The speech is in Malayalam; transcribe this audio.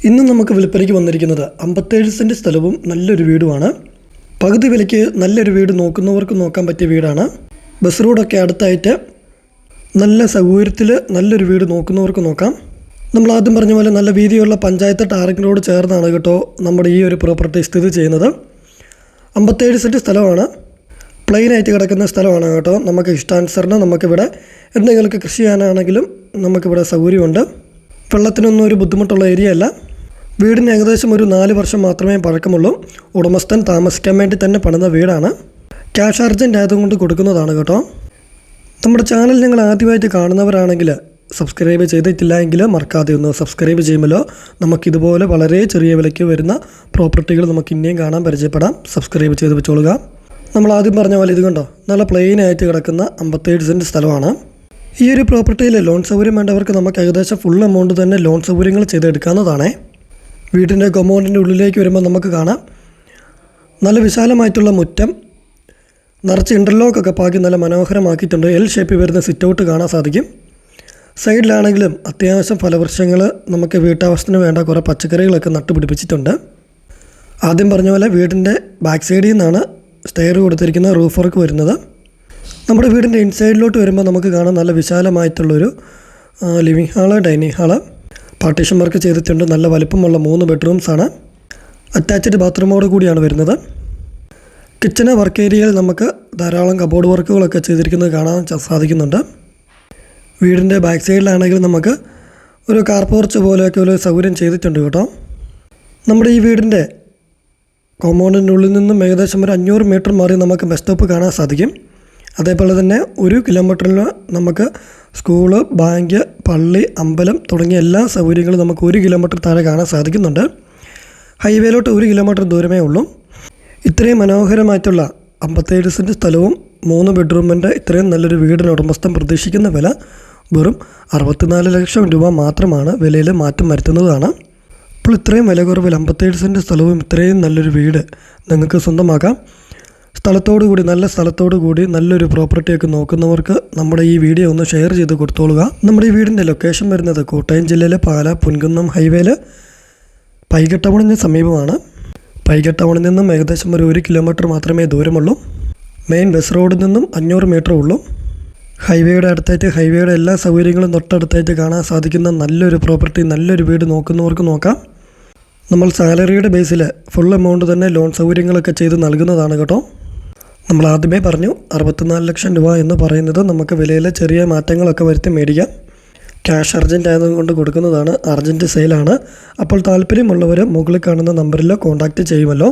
ഇന്ന് നമുക്ക് വിൽപ്പനയ്ക്ക് വന്നിരിക്കുന്നത് 57 സെൻറ്റ് സ്ഥലവും നല്ലൊരു വീടുമാണ്. പകുതി വിലയ്ക്ക് നല്ലൊരു വീട് നോക്കുന്നവർക്ക് നോക്കാൻ പറ്റിയ വീടാണ്. ബസ് റോഡൊക്കെ അടുത്തായിട്ട് നല്ല സൗകര്യത്തിൽ നല്ലൊരു വീട് നോക്കുന്നവർക്ക് നോക്കാം. നമ്മൾ ആദ്യം പറഞ്ഞ പോലെ നല്ല വീതിയുള്ള പഞ്ചായത്ത് ടാറിംഗ് റോഡ് ചേർന്നാണ് കേട്ടോ നമ്മുടെ ഈ ഒരു പ്രോപ്പർട്ടി സ്ഥിതി ചെയ്യുന്നത്. 57 സെൻറ്റ് സ്ഥലമാണ്. പ്ലെയിനായിട്ട് കിടക്കുന്ന സ്ഥലമാണ് കേട്ടോ. നമുക്ക് ഇഷ്ടാനുസരണം നമുക്കിവിടെ എന്തെങ്കിലുമൊക്കെ കൃഷി ചെയ്യാനാണെങ്കിലും നമുക്കിവിടെ സൗകര്യമുണ്ട്. വെള്ളത്തിനൊന്നും ഒരു ബുദ്ധിമുട്ടുള്ള ഏരിയ അല്ല. വീടിന് ഏകദേശം ഒരു 4 വർഷം മാത്രമേ പഴക്കമുള്ളൂ. ഉടമസ്ഥൻ താമസിക്കാൻ വേണ്ടി തന്നെ പണിത വീടാണ്. ക്യാഷ് അർജൻറ്റ് ആയതുകൊണ്ട് കൊടുക്കുന്നതാണ് കേട്ടോ. നമ്മുടെ ചാനൽ നിങ്ങൾ ആദ്യമായിട്ട് കാണുന്നവരാണെങ്കിൽ സബ്സ്ക്രൈബ് ചെയ്തിട്ടില്ല എങ്കിൽ മറക്കാതെ ഒന്ന് സബ്സ്ക്രൈബ് ചെയ്യുമല്ലോ. നമുക്കിതുപോലെ വളരെ ചെറിയ വിലയ്ക്ക് വരുന്ന പ്രോപ്പർട്ടികൾ നമുക്ക് ഇനിയും കാണാൻ പരിചയപ്പെടാം. സബ്സ്ക്രൈബ് ചെയ്ത് വെച്ചോളുക. നമ്മൾ ആദ്യം പറഞ്ഞ പോലെ ഇത് കണ്ടോ, നല്ല പ്ലെയിനായിട്ട് കിടക്കുന്ന 57 സെൻറ്റ് സ്ഥലമാണ്. ഈ ഒരു പ്രോപ്പർട്ടിയിൽ ലോൺ സൗകര്യം വേണ്ടവർക്ക് നമുക്ക് ഏകദേശം ഫുൾ എമൗണ്ട് തന്നെ ലോൺ സൗകര്യങ്ങൾ ചെയ്തെടുക്കാവുന്നതാണ്. വീടിൻ്റെ കോമ്പൗണ്ടിൻ്റെ ഉള്ളിലേക്ക് വരുമ്പോൾ നമുക്ക് കാണാം നല്ല വിശാലമായിട്ടുള്ള മുറ്റം, നിറച്ച് ഇൻ്റർലോക്കൊക്കെ പാക്കി നല്ല മനോഹരമാക്കിയിട്ടുണ്ട്. എൽ ഷേപ്പിൽ വരുന്ന സിറ്റ് ഔട്ട് കാണാൻ സാധിക്കും. സൈഡിലാണെങ്കിലും അത്യാവശ്യം ഫലവൃക്ഷങ്ങൾ നമുക്ക് വീട്ടാവശ്യത്തിന് വേണ്ട കുറേ പച്ചക്കറികളൊക്കെ നട്ടുപിടിപ്പിച്ചിട്ടുണ്ട്. ആദ്യം പറഞ്ഞ പോലെ വീടിൻ്റെ ബാക്ക് സൈഡിൽ നിന്നാണ് സ്റ്റെയർ കൊടുത്തിരിക്കുന്ന റൂഫ് വർക്ക് വരുന്നത്. നമ്മുടെ വീടിൻ്റെ ഇൻസൈഡിലോട്ട് വരുമ്പോൾ നമുക്ക് കാണാം നല്ല വിശാലമായിട്ടുള്ളൊരു living hall, dining hall, partition work ചെയ്തിട്ടുണ്ട്. നല്ല വലിപ്പമുള്ള 3 ബെഡ്റൂംസാണ്. അറ്റാച്ച്ഡ് ബാത്റൂമോട് കൂടിയാണ് വരുന്നത്. കിച്ചണ് വർക്ക് ഏരിയയിൽ നമുക്ക് ധാരാളം കബോർഡ് വർക്കുകളൊക്കെ ചെയ്തിരിക്കുന്നത് കാണാൻ സാധിക്കുന്നുണ്ട്. വീടിൻ്റെ ബാക്ക് സൈഡിലാണെങ്കിൽ നമുക്ക് ഒരു കാർ പോർച്ച് പോലെയൊക്കെ ഒരു സൗകര്യം ചെയ്തിട്ടുണ്ട് കേട്ടോ. നമ്മുടെ ഈ വീടിൻ്റെ കോമ്പൗണ്ടിൻ്റെ ഉള്ളിൽ നിന്നും ഏകദേശം ഒരു 500 മീറ്റർ മാറി നമുക്ക് ബസ് സ്റ്റോപ്പ് കാണാൻ സാധിക്കും. അതേപോലെ തന്നെ 1 കിലോമീറ്ററിൽ നമുക്ക് സ്കൂള്, ബാങ്ക്, പള്ളി, അമ്പലം തുടങ്ങിയ എല്ലാ സൗകര്യങ്ങളും നമുക്ക് 1 കിലോമീറ്റർ താഴെ കാണാൻ സാധിക്കുന്നുണ്ട്. ഹൈവേയിലോട്ട് 1 കിലോമീറ്റർ ദൂരമേ ഉള്ളൂ. ഇത്രയും മനോഹരമായിട്ടുള്ള 57 സെൻറ്റ് സ്ഥലവും 3 ബെഡ്റൂമിൻ്റെ ഇത്രയും നല്ലൊരു വീടിന് ഉടമസ്ഥൻ പ്രതീക്ഷിക്കുന്ന വില വെറും 64 ലക്ഷം രൂപ മാത്രമാണ്. വിലയിൽ മാറ്റം വരുത്തുന്നതാണ്. അപ്പോൾ ഇത്രയും വില കുറവിൽ 57 സെൻറ്റ് സ്ഥലവും ഇത്രയും നല്ലൊരു വീട് നിങ്ങൾക്ക് സ്വന്തമാക്കാം. നല്ല സ്ഥലത്തോടു കൂടി നല്ലൊരു പ്രോപ്പർട്ടിയൊക്കെ നോക്കുന്നവർക്ക് നമ്മുടെ ഈ വീഡിയോ ഒന്ന് ഷെയർ ചെയ്ത് കൊടുത്തോളുക. നമ്മുടെ ഈ വീടിൻ്റെ ലൊക്കേഷൻ വരുന്നത് കോട്ടയം ജില്ലയിലെ പാലാ പുൻകുന്നം ഹൈവേയിൽ പൈക ടൗണിന് സമീപമാണ്. പൈക ടൗണിൽ നിന്നും ഏകദേശം ഒരു 1 കിലോമീറ്റർ മാത്രമേ ദൂരമുള്ളൂ. മെയിൻ ബസ് റോഡിൽ നിന്നും 500 മീറ്റർ ഉള്ളൂ. ഹൈവേയുടെ അടുത്തായിട്ട് ഹൈവേയുടെ എല്ലാ സൗകര്യങ്ങളും തൊട്ടടുത്തായിട്ട് കാണാൻ സാധിക്കുന്ന നല്ലൊരു പ്രോപ്പർട്ടി, നല്ലൊരു വീട് നോക്കുന്നവർക്ക് നോക്കാം. നമ്മൾ സാലറിയുടെ ബേസിൽ ഫുൾ എമൗണ്ട് തന്നെ ലോൺ സൗകര്യങ്ങളൊക്കെ ചെയ്ത് നൽകുന്നതാണ് കേട്ടോ. നമ്മൾ ആദ്യമേ പറഞ്ഞു 64 ലക്ഷം രൂപ എന്ന് പറയുന്നത് നമുക്ക് വിലയിൽ ചെറിയ മാറ്റങ്ങളൊക്കെ വരുത്തി മേടിക്കാം. ക്യാഷ് അർജൻറ്റ് ആയതുകൊണ്ട് കൊടുക്കുന്നതാണ്. അർജൻറ്റ് സെയിലാണ്. അപ്പോൾ താല്പര്യമുള്ളവർ മുകളിൽ കാണുന്ന നമ്പറിൽ കോൺടാക്റ്റ് ചെയ്യുമല്ലോ.